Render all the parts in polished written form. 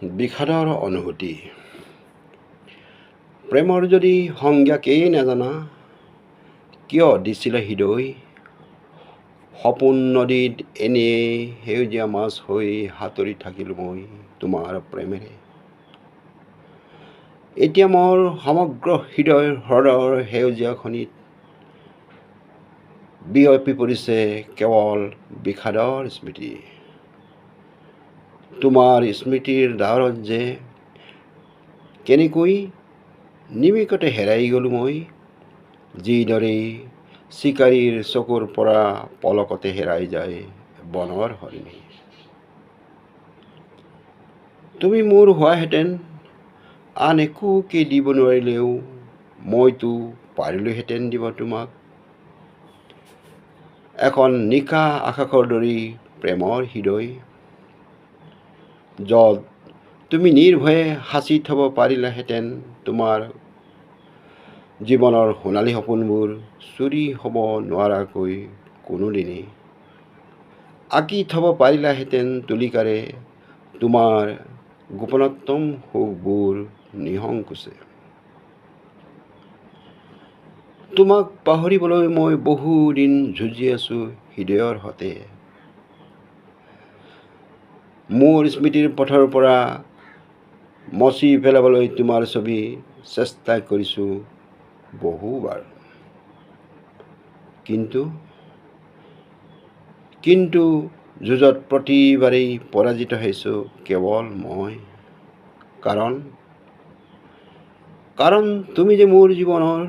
বিষাদৰ অনুভূতি। প্ৰেমৰ যদি সংজ্ঞাকেই নাজানা, কিয় দিছিলে হৃদয়? সপোন নদীত এনেই সেউজীয়া মাছ হৈ সাঁতুৰি থাকিলোঁ মই তোমাৰ প্ৰেমেৰে। এতিয়া মোৰ সমগ্ৰ হৃদয়ৰ সেউজীয়া খনিত বিয়পি পৰিছে কেৱল বিষাদৰ স্মৃতি। তোমাৰ স্মৃতিৰ ডাৱৰত যে কেনেকৈ নিমিষতে হেৰাই গ'লোঁ মই, যিদৰে চিকাৰীৰ চকুৰ পৰা পলকতে হেৰাই যায় বনৰ হৰিণী। তুমি মোৰ হোৱাহেঁতেন আন একোকে দিব নোৱাৰিলেও মইতো পাৰিলোহেঁতেন দিব তোমাক এখন নিশা আকাশৰ দৰে প্ৰেমৰ হৃদয়, য'ত তুমি নিৰ্ভয়ে সাঁচি থ'ব পাৰিলাহেঁতেন তোমাৰ জীৱনৰ সোণালী সপোনবোৰ চুৰি হ'ব নোৱাৰাকৈ কোনোদিনে আঁকি থ'ব পাৰিলাহেঁতেন তুলিকাৰে তোমাৰ গোপনতম সুখবোৰ নিসংকোচে। তোমাক পাহৰিবলৈ মই বহুদিন যুঁজি আছোঁ হৃদয়ৰ সতে। মোৰ স্মৃতিৰ পথৰ পৰা মচি পেলাবলৈ তোমাৰ ছবি চেষ্টা কৰিছোঁ বহুবাৰ, কিন্তু যুঁজত প্ৰতিবাৰেই পৰাজিত হৈছোঁ কেৱল মই। কাৰণ তুমি যে মোৰ জীৱনৰ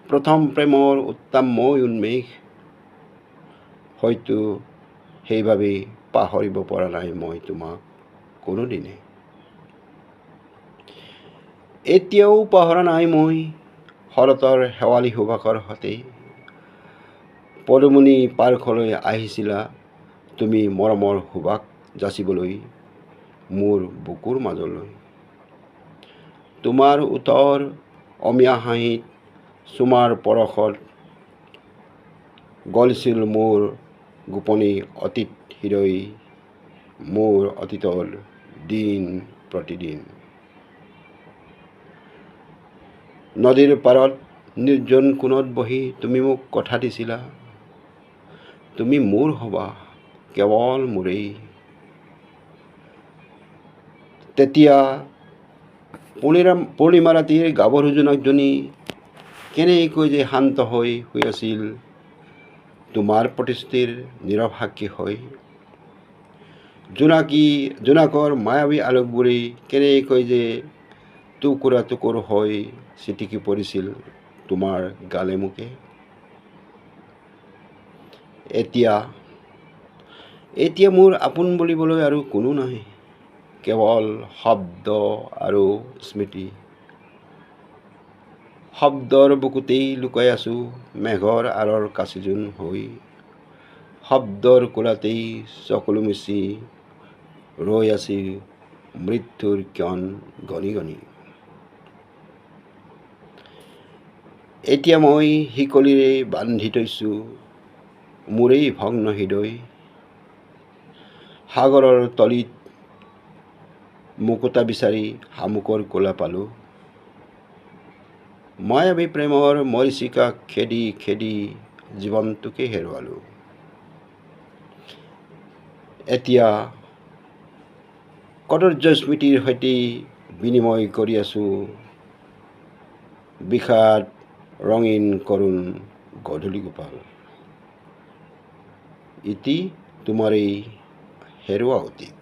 প্ৰথম প্ৰেমৰ উত্তমময় উন্মেষ, হয়তো সেইবাবেই পাহৰিব পৰা নাই মই তোমাক কোনোদিনে। এতিয়াও পাহৰা নাই মই শৰতৰ শেৱালি সুবাসৰ সতে পদুমণি পাৰ্কলৈ আহিছিলা তুমি মৰমৰ সুবাস যাচিবলৈ মোৰ বুকুৰ মাজলৈ। তোমাৰ উত্তৰ অমিয়া হাঁহিত চুমাৰ পৰশত গলিছিল মোৰ গোপনে অতীত হৃদয়, মোৰ অতীতৰ দিন প্ৰতিদিন। নদীৰ পাৰত নিৰ্জন কোণত বহি তুমি মোক কথা দিছিলা, তুমি মোৰ হ'বা কেৱল মোৰেই। তেতিয়া পূৰ্ণিমা ৰাতিৰ গাভৰু জোনাকজনী কেনেকৈ যে শান্ত হৈ শুই আছিল তোমাৰ প্ৰতিশ্ৰুতিৰ নীৰৱ সাক্ষী হৈ। জোনাকৰ মায়াবী আলোকবোৰে কেনেকৈ যে টুকুৰা টুকুৰ হৈ ছিটিকি পৰিছিল তোমাৰ গালে মুখে। এতিয়া মোৰ আপোন বুলিবলৈ আৰু কোনো নাই, কেৱল শব্দ আৰু স্মৃতি। শব্দৰ বুকুতেই লুকাই আছোঁ মেঘৰ আঁৰৰ কাচিজোন হৈ, শব্দৰ কোলাতেই চকুলো মুচি ৰৈ আছি মৃত্যুৰ ক্ষণ গণি গণি। এতিয়া মই শিকলিৰে বান্ধি থৈছোঁ মোৰেই ভগ্ন হৃদয়, সাগৰৰ তলিত মুকুতা বিচাৰি শামুকৰ কোলা পালোঁ। মায়াবী প্ৰেমৰ মৰীচিকা খেদি খেদি জীৱনটোকে হেৰুৱালোঁ। এতিয়া কদৰ্য স্মৃতিৰ সৈতে বিনিময় কৰি আছোঁ বিষাদ ৰঙীন কৰুণ গধূলি গোপাল। ইতি তোমাৰ এই হেৰুৱা অতীত।